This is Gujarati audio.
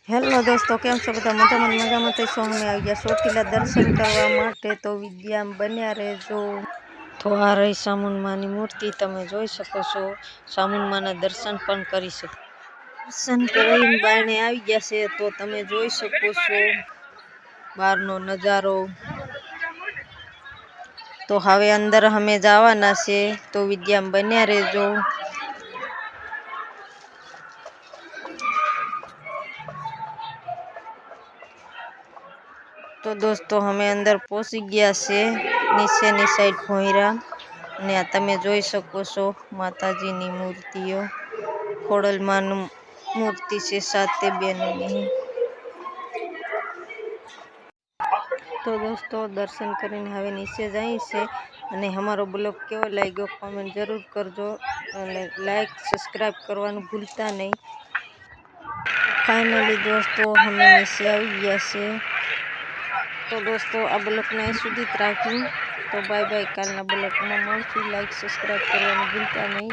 હેલો દોસ્તો, કેમ છો બધા? મજામાં થઈશો. અમે આવી ગયા ચોટીલા દર્શન કરવા માટે, તો વિદ્યામાં બન્યા રહેજો. તો આ રહી સામુંડમાની મૂર્તિ, તમે જોઈ શકો છો. સામુંડમાના દર્શન પણ કરી શકો. દર્શન કરીને બારણે આવી ગયા છે, તો તમે જોઈ શકો છો બહારનો નજારો. તો હવે અંદર અમે જવાના છે, તો વિદ્યામાં બન્યા રહેજો. તો દોસ્તો અમે અંદર પહોંચી ગયા છે, નીચેની સાઈડ ભોંયરા. અને આ તમે જોઈ શકો છો માતાજીની મૂર્તિઓ. ખોડલમાંનું મૂર્તિ છે, સાતે બેનની. તો દોસ્તો દર્શન કરીને હવે નીચે જાય છે. અને અમારો બ્લોગ કેવો લાગ્યો કોમેન્ટ જરૂર કરજો, અને લાઈક સબસ્ક્રાઈબ કરવાનું ભૂલતા નહીં. ફાઇનલી દોસ્તો અમે નીચે આવી ગયા છે. તો દોસ્તો આ બ્લોગને અહીં સુધી જ રાખ્યું. તો બાય બાય, કાલના બ્લોગમાં મળશું. લાઈક સબસ્ક્રાઈબ કરવાનું ભૂલતા નહીં.